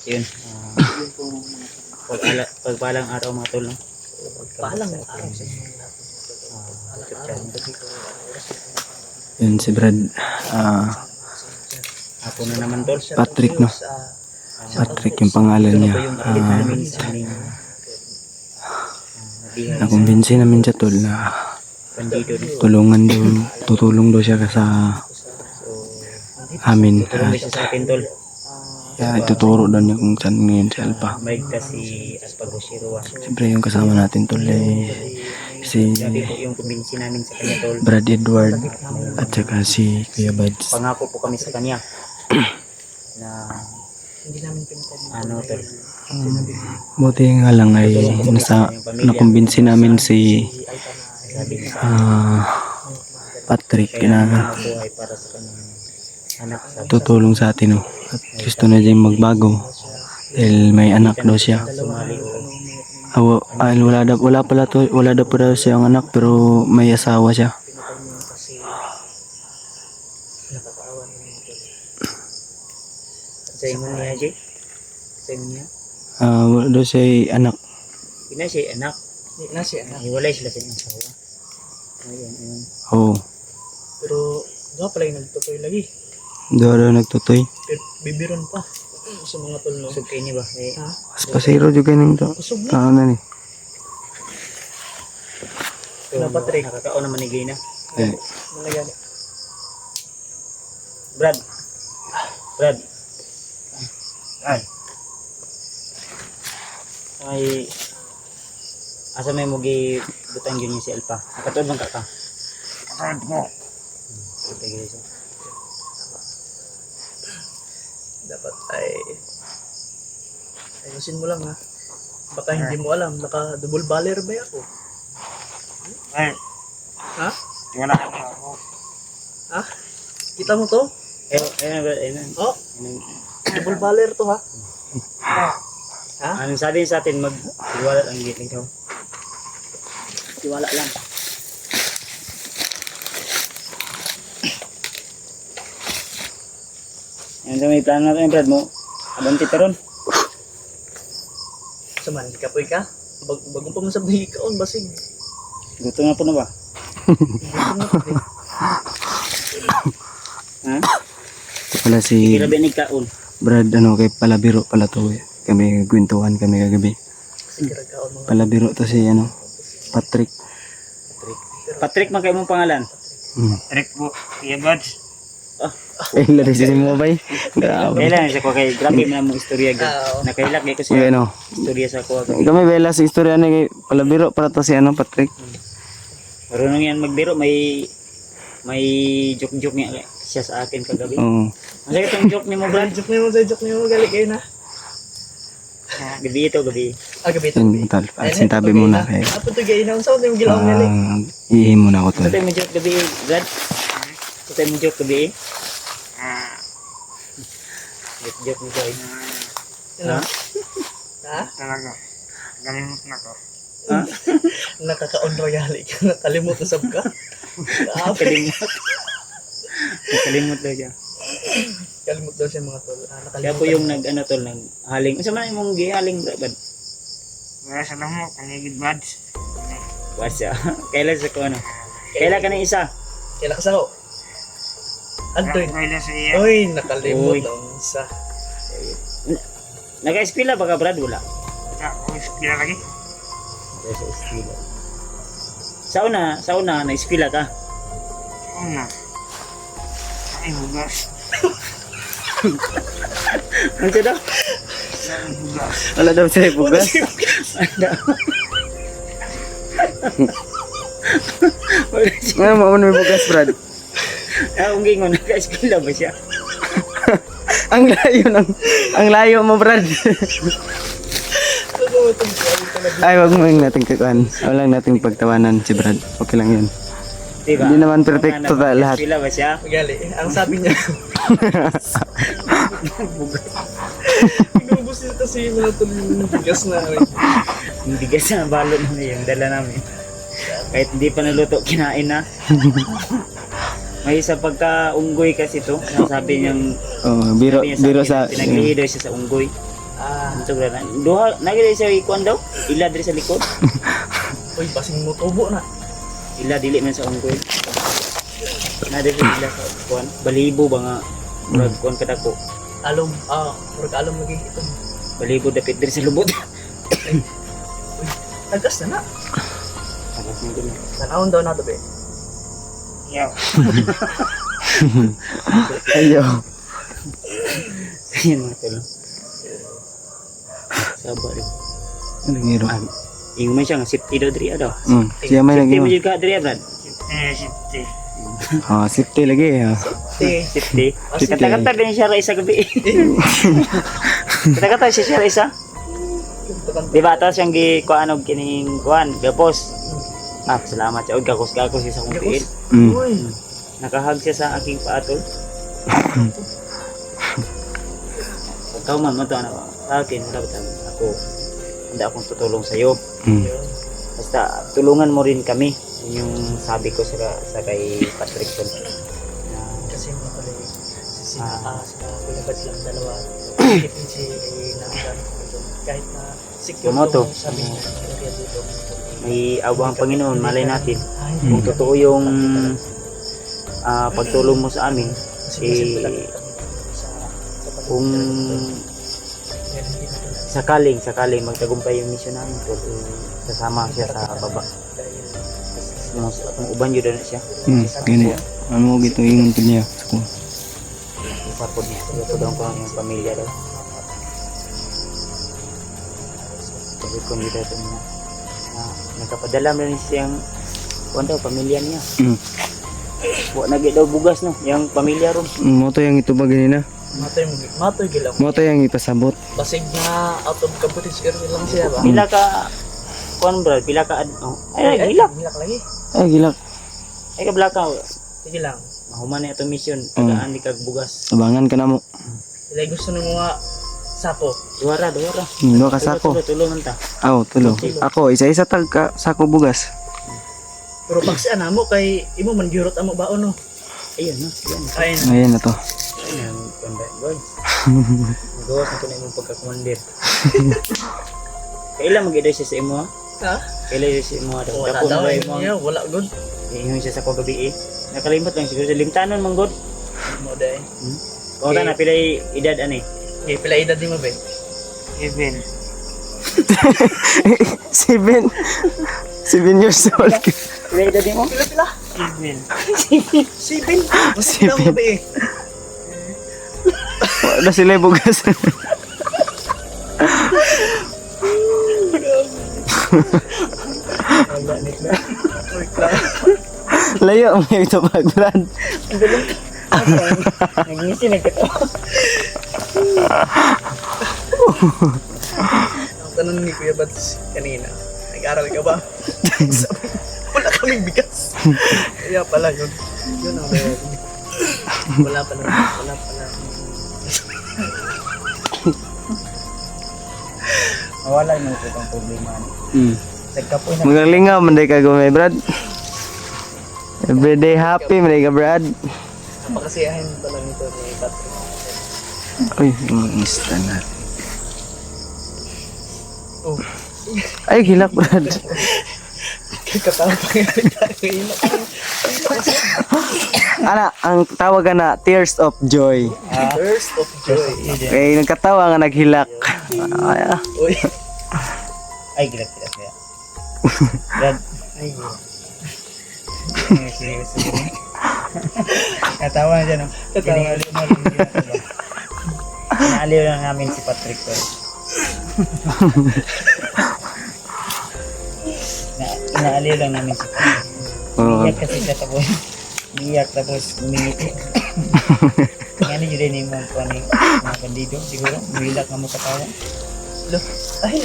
Yun. Pagpalang araw mga tol, no? Paalang araw sa inyo. Yun si Brad. Ako na naman tol. Patrick, no? Patrick yung pangalan niya. Yung update namin sa aming Nakumbinsi namin siya tol na bandido dito. tutulong daw siya sa amin. Tulong siya sa akin tol. Kaya ituturo daw niya kung saan ngayon si Alpha. May kasi Aspagosiro. Siyempre yung kasama natin tol si Sabi po yung kumbinsi namin sa kanya tol. Brad Edward at saka si Kuya Buds. Pangako po kami sa kanya na Hindi namin pinatay. ano tol. Buti nga lang ay nakumbinsi namin si Sabi niya Patrick kaya na buhay para sa kanyang anak. tutulong sa atin, no? At gusto na din magbago dahil may anak daw siya. Sumali o Wala daw po daw siyang anak pero may asawa siya. sa inyo niya Jay. Sa inyo niya. Wala daw siya anak. Ina siya anak. Hindi na siya. Hiwalay sila sa inyong asawa. Ayun. Oo. Pero nga pala yung nagtutoy lagi. Daw nagtutoy. Bibiron pa. Sa mga tol no. Usog kayo niya ba? Ha? Pasiro juga ning to. Usog na. Na ni. So, Patrick. Nakakaon naman ni Gay na. Nalagyan. Brad. Ay. Asa may mugi butang yun niya si Alpha. Nakatod bang ka? Kahit mo. Okay, guys. Dapat ay ayusin mo lang ha. Baka hindi mo alam, naka double baller ba ako? Ay, Ha? wala ako. Ha? Kita mo to? Ayun. Oh, double baller to ha. Ha? Anong sabi sa atin magtiwala lang dito. Tiwala lang. Yan sa may plano natin, Brad mo. Abanti pa ron. Saman, kapoy ka? Bagong pa man sa bihi kaon, basig. Gusto na po na ba? Ha? Wala si Grabe ni kaon. Brad kay palabiro pala to. Kami kwentuhan kami kagabi. Sige kaon mga. Palabiro to si Patrick. Patrick, man kayo mong pangalan. Trick po. Kuya Buds. Lari si mo bay. Grabe. Kailan siya ko kay grabe man mong istorya gid. Nakailak ko siya. Ano? Istorya sa ko. Kami bela sa istorya ni kay palabiro para to si Patrick. Marunong yan magbiro, may joke-joke niya siya sa akin kagabi. Oo. Ang sakit ang joke ni mo, Brad. Joke niyo mo, gali kayo na. Gabi ito, gabi. Gabi ito. Yun, tal. Sintabi muna kay. Apo to gay na unsa yung gilaw nila. Ihi muna ako Ito tol. tayo mo joke gabi, Brad. Ito tayo mo joke gabi. Joke mo guys. Ano? Ha? Talaga. Galimot na ko. Nakaka-on royale ka, nakalimot na sab ka. Nakalimot. Nakalimot daw siya. Kalimot daw siya mga tol. Kaya po yung naghaling. Ano man yung gihaling, Brad? Wala sa lamo. Kanigid Buds. Wasa. Kailan sa ko ano? Kailan ka na isa? Kailan ka sa ko? Antoy. Wala sa iya. Uy, nakalimot Uy. na unsa. Nag-eskwela ba ka, Brad? Wala. Kaya lagi. Sa eskwela. Sa una, na-eskwela ka. Una. Ay, hugas. Ano siya daw? Ay, hugas. Wala daw siya bugas. Nga mo may bugas Brad. Ang gingon, nag-eskwela ba siya? Ang layo mo Brad. Ay, wag mo yung nating kakuan. Walang nating pagtawanan si Brad. Okay lang yun. Diba? Hindi naman perfecto lahat. Eskwela ba siya? Gali, ang sabi niya. Inubos niya kasi yung mga tol yung bigas na. Hindi kasi nabalo namin yung dala namin. Kahit hindi pa naluto, kinain na. May isa pagka unggoy kasi to. Sabi niyang Oh, biro sa pinaglihi daw siya sa unggoy. Ito Brad. Duha, nagay siya ikuan daw. Ila diri sa likod. Uy, basing mo tubo na. Ila dili man sa unggoy. Na diri ila sa kuan. Balibo ba nga murag kuan kadako. Alom, murag alom lagi ito. Balibo dapit diri sa lubot. Tagas na na. Tapos nito na. Tanawon daw na to, be. Yaw. Ayaw. Ayan mga tol. Saba rin. Ano ngiro? Ingon man siya nga safety daw diri daw. Siya may Safety mo lagi. jud ka diri Brad. Sipte. Safety lagi. Safety. Safety. Kata-kata din siya ra isa gabi. Kata-kata siya ra isa. Di ba atas yung gikuan og kining kuan, gapos. Salamat siya. Og gakos-gakos siya sa kong piit. Uy. Nakahag siya sa aking paatol. Ikaw man mo to ano sa akin, wala ba ako. Hindi akong tutulong sa iyo. Basta tulungan mo rin kami. Yun yung sabi ko sa kay Patrick ko. Kasi mo pala sa kulabad lang dalawa. Ipin si Nanggan. Kahit na secure Kumoto. sabi niya dito. May awa ang Panginoon, malay natin. Kung totoo yung pagtulong mo sa amin, kung sakaling magtagumpay yung mission namin, so, sasama siya sa baba. Kung uban yun na siya, Gani. Ano mo gito ingon ko niya. isapod niya. Ito daw ko yung pamilya daw. Sabi ko nito ito niya. Nagkapadala mo rin siyang daw, pamilya niya. Buwa nagay daw bugas no, yung pamilya ron. Mo to yung ito ba ganina? Matoy gilang. Mo to yung ipasabot. Basig na out of competition lang siya ba? Pila ka, Brad, pila ka, hilak. Hilak lagi. Ay gilak. Ay ka blaka, Sige lang. mahuman na ito mission, tagaan di kag bugas. Abangan ka na mo. Sila gusto ng mga sako. Duwara. Duha ka sako. Tulungan ta. Aw, tulo. Ako isa-isa tag ka sako bugas. Pero pag si anamo kay imo man gyurot amo baon no. Ayun no, yan. Ayun. Ayan na to. Ayun, konda, boy. Magawas na ko na imong pagkakumandir. Kailan mag-iday siya sa imo ha? Ha? Kailan siya sa imo ha? Wala Dapo daw na eh. imo. Wala good. Iingon siya sa ko gabi eh. Nakalimot lang siguro sa limtanon man god. Mo dai. Kung na pilay edad ani. Okay, pila edad ni mo be? Even. 7 years old. Pilay edad mo? Pila? Even. 7. Mas daw mo be. Wala sila bugas. Layo ang ito pag Brad. Nagngisi nagkatawa. Ang tanong ni Kuya Bats kanina, nag-aral ka ba? Sabi, wala kaming bigas. Kaya pala yun. Yun ang meron. Wala pala. Mawala mo ito ang problema. Nagkapoy na. Magalingaw man day ka gumay Brad. Everyday happy man day ka Brad. Napakasiyahin pala nito ni Patrick. Uy, mangista na. Oh, Ay, gilak Brad. katawa pa nga rin tayo. Ana, ang tawag na Tears of Joy. Burst of joy. Kaya nagkatawa nga naghilak. Ay, Uy. Ay, gilak. Brad. Ay, katawa na dyan, no? Inaaliw lang namin si Patrick ko. Inaaliw lang namin si Patrick. Oo. Iyak kasi siya tapos. Iyak tapos umingiti. Ano yun rin yung mga bandido siguro. Umilak na mo katawa. Ay,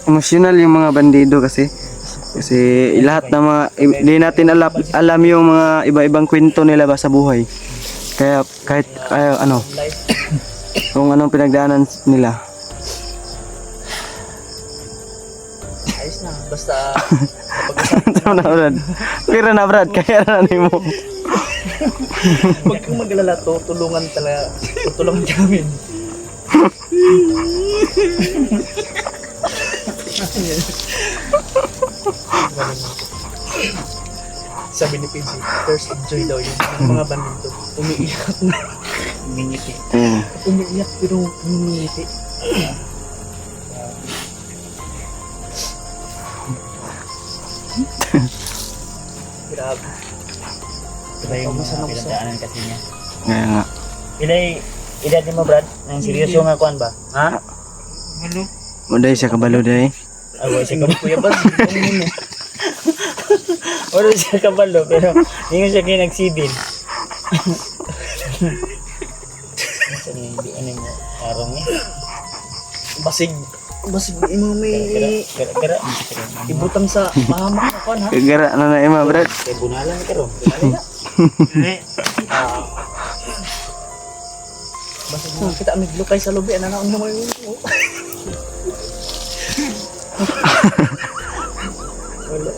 Emotional yung mga bandido kasi lahat ng mga hindi natin alam yung mga iba-ibang kwento nila ba sa buhay. Kaya kahit ano life. kung anong pinagdaanan nila. Ayos na. Basta Tama na Brad. Pero na Brad, kaya na mo. Huwag kang mag-alala to, tulungan talaga. Tutulungan kami. Sabi ni PG, tears of joy daw yun. Yung mga bandido, umiiyak na. Miniti. Umiiyak pero umingiti. Grabe. Iba yung Masama mga ko sa- pinagdaanan kasi niya. Kaya nga. Ilay, edad mo Brad? Nang seryoso nga kuan ba? Ha? Malo. Muday siya kabalo day. Awa siya kabalo. Kuya Bas, ano mo? Wala siya kabalo pero hindi nga siya kinagsibil. Ano mo? Arong niya? Basig. Basig di mo may Kara-kara. ibutang sa mahamak na kwan ha. Kagara na na ima brad. Kaya bunalan ka ron. Bunalan na. Dili. Basig mo kita may glukay sa lubi. Ano na mo yun? Wala.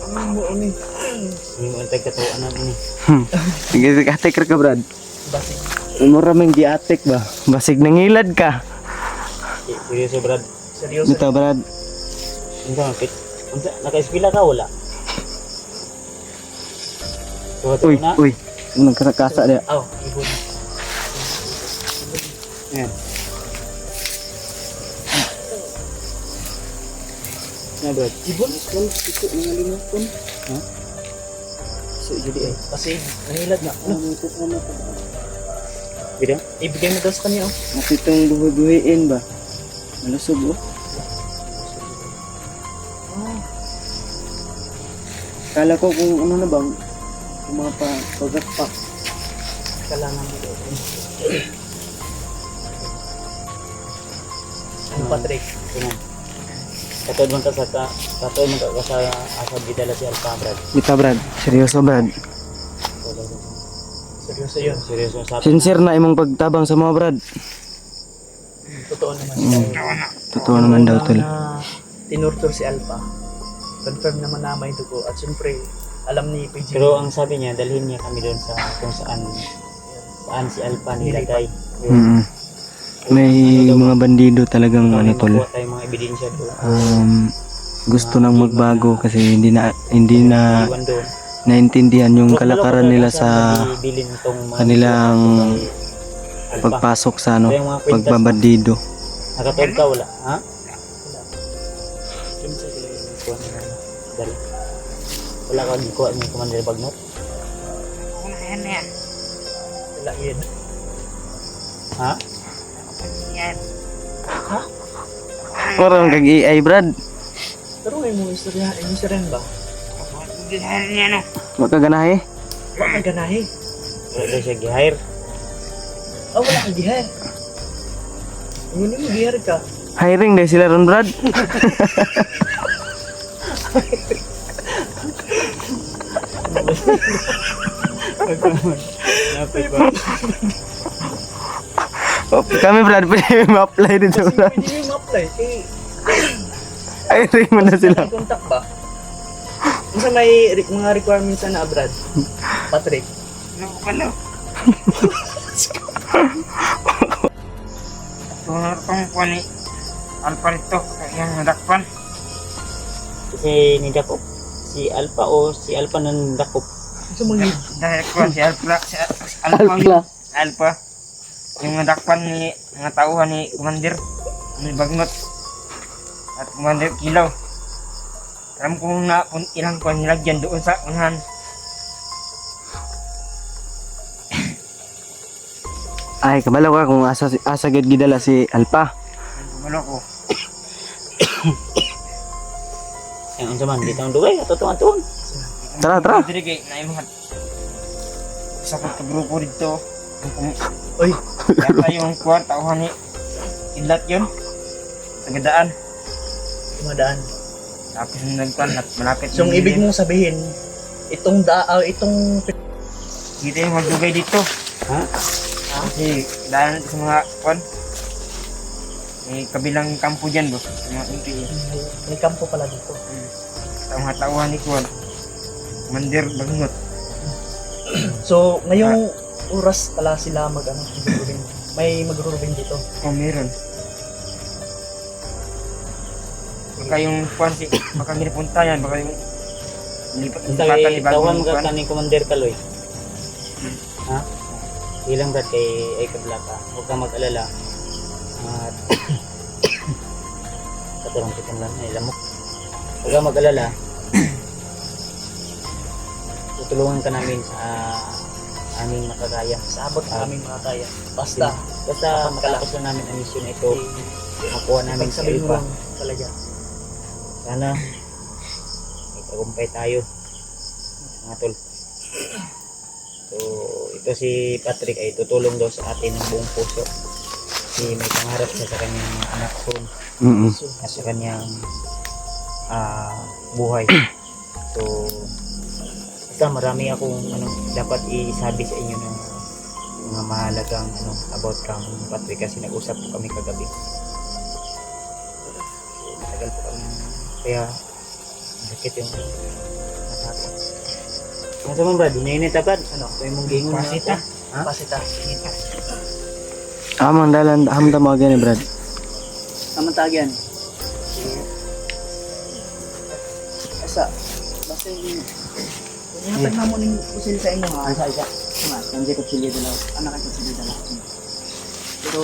Ano mo ni? Hindi mo antay katuan na ini. Sige, atik ka brad. Basig. Mura mang giatik ba? Basig nangilad ka. Seryoso Brad. Seryoso. Bitaw brad. Unsa man pit? Unsa naka-eskwela ka wala? So Uy, na. uy. Nagkasa dia. Aw, ibon. Yan. Na Brad. Ibon? Ito, mga limot ko. Ha? So, jadi eh. Kasi, nahilad na. Ano? Bida? Ibigay mo daw sa kanya, oh. Matitong buhi-buhiin ba? Malusog oh. Kala ko kung ano na bang yung mga pagkakpak. Kailangan mo daw. Ano, Patrick? Ina. Katod man ka sa katod man ka sa asab gidala si Alpha Brad. Bitaw brad. Seryoso brad. Seryoso yun. Seryoso sa Sincere na imong pagtabang sa mga brad. Totoo naman. Totoo naman daw tol. Na tinurtur si Alpha. Confirm naman na may dugo. At syempre, alam ni PG. Pero ang sabi niya, dalhin niya kami doon sa kung saan si Alpha nilagay. Mm. May mga bandido talagang ano tol. Makuha tayong mga ebidensya doon. Gusto nang magbago kasi hindi na Iwan doon. naintindihan yung kalakaran nila sa Bilin itong mga kanilang Alpha. pagpasok sa ano, Ito yung mga kwintas. pagbabandido. Nakatod ka wala, ha? Kuha na lang. Dali. Wala ka gikuha ni Commander Bagnot? Una yan yan. Wala yun. Ha? Yan. Parang kag AI brad. Pero may mga istorya rin ba? Gilahan niya no. Makaganahe. Wala kang ganahe. Wala daw siya gi-hire. Oh, wala kang gihar. Yun yung gihar ka. Hiring dahil sila ron brad. Napit ba? Kami brad pwede ma-apply dito Kasi brad. pwede mo ma-apply. Eh, Hiring mo na sila. may contact ba? Kung may mga requirements na Brad? Patrick. Ano ko pala? Tunor kong kuha ni Alparito. Yung nadakpan. Kasi nidakop. Si Alpha o si Alpha nang dakop. Sa mga Dahil kuha si Alpra. Si Alpha. Alpha. Yung nadakpan ni mga tauhan ni Commander. Ni Bagnot. At Commander Kilaw. Alam ko kung ilang kuha nilagyan doon sa unahan. Ay, kabalo ka kung asa gid gidala si Alpha. Malo ko. Ang unsa man dito ang dugay ato tuon. Tara, tara. Diri kay na imong sa grupo dito. Oy, Yata yung kuha tauhan ni Idlat yun. Tagadaan. madaan. Tapos yung nagkuhan at malapit. So, ang ibig mong sabihin, itong Dito yung magdugay dito. Ha? Kasi dahil sa mga kuhan. May kabilang kampo dyan bro. Mga NPA. may kampo pala dito. Sa mga tauhan ni kuhan. Mandir Bagnot. So, ngayong oras pala sila mag-ano, may magrurubing dito. Oh, meron. Baka yung kwansi, baka ginipunta yan, baka yung Basta kay tawan ka kaning Commander Kaloy. Ha? Ilang brad kay ay kablaka. Huwag kang mag-alala. At katurang kitang lang ay lamok. Huwag kang mag-alala. Tutulungan ka namin sa aming makakaya. Sa abot ng aming mga kaya. Basta, Basta matapos na namin ang mission na ito. Makuha namin sa sabihin mo iba. lang talaga. Sana may tagumpay tayo, mga tol. So, ito si Patrick ay tutulong daw sa atin ng buong puso. Kasi may pangarap siya sa kanyang mga anak soon at sa kanyang buhay. So, basta marami akong dapat isabi sa inyo ng mga mahalagang about kang Patrick kasi nag-usap po kami kagabi. Matagal po kami kaya sakit yung mata ko. Ano naman ba? Di na yun itapad? Ano? Ito yung mong gingon na Pasita. Ha? Pasita. Amang dalan hamda mo gani Brad. Naman tagyan. Asa, basta yung Tag na mo ning usil sa inyo ha. Isa. Sama, kanji ko chili dalaw. Anak ko sila dala. Pero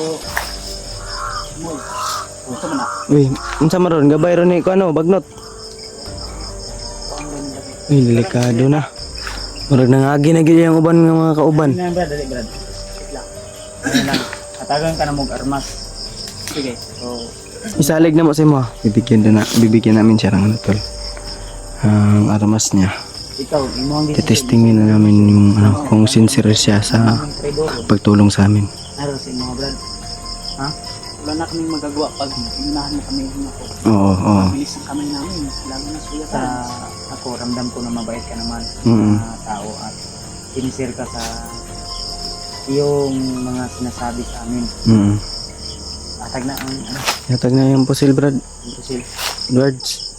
mo. Gusto mo na? Uy, unsa maron gabay ron ni ko ano bagnot. Uy, delikado na. Murag nangagi na gid yung uban nga mga kauban. Ano ba? Dali, Brad. Wait lang. Ano lang. Atagan ka na mong armas. Sige. So, Isalig na mo sa mo. Bibigyan namin siya ng ano tol. Ang armas niya. ikaw, imo ang Testingin na namin yung kung sincere siya sa pagtulong sa amin. Ano sa mga Brad? Ha? Wala na kaming magagawa pag inunahan mo kami ng ako. Oo. Bilis ang kamay namin. Lalo na suya Sa ako, ramdam ko na mabait ka naman Mm. na tao at sincere ka sa yung mga sinasabi sa amin. Atag na ang Yatag na yung pusil Brad. imposil. Edwards.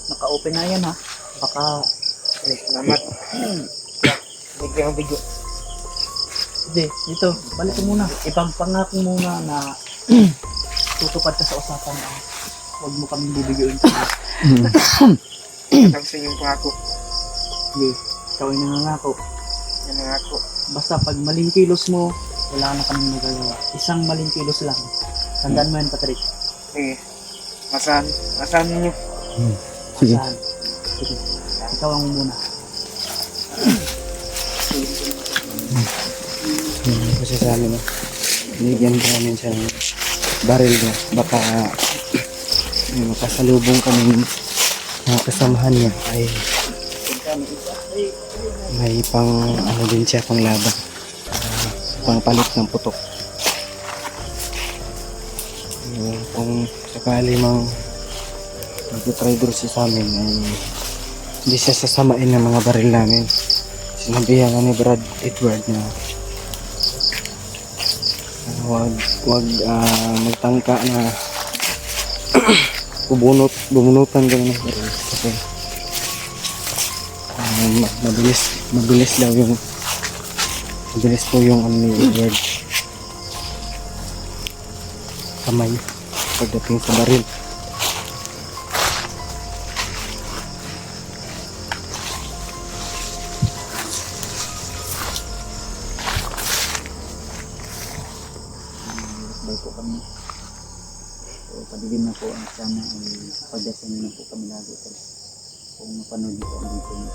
Naka-open na yan ha. Baka Salamat. Bigyan ang video. hindi, dito, balik ko muna. Ipampangako muna na tutupad ka sa usapan na huwag mo kaming bibigyan sa Tapos yung pangako. hindi. Ikaw ay nangangako. Yan ang ako. Basta pag maling kilos mo, wala na kaming magagawa. Isang maling kilos lang. Tandaan mo yan, Patrick. Sige. Masahan ninyo. Sige. Asahan. Sige. Ikaw ang muna. Kasi sa amin, binigyan ka namin siya ng baril niya. Baka may makasalubong kami ng kasamahan niya ay may pang ano din siya pang laban. Pang palit ng putok. Kung sakali mang mag-traitor siya sa amin ay hindi siya sasamain ng mga baril namin. Sinabihan nga ni Brad Edward na wag magtangka na bumunutan ka ng baril kasi mabilis daw yung mabilis po yung ano ni Edward kamay pagdating sa baril. Bay po kami. So, padigin na po ang sana ay pagdasan na po kami lagi. Kung mapanood dito ang video.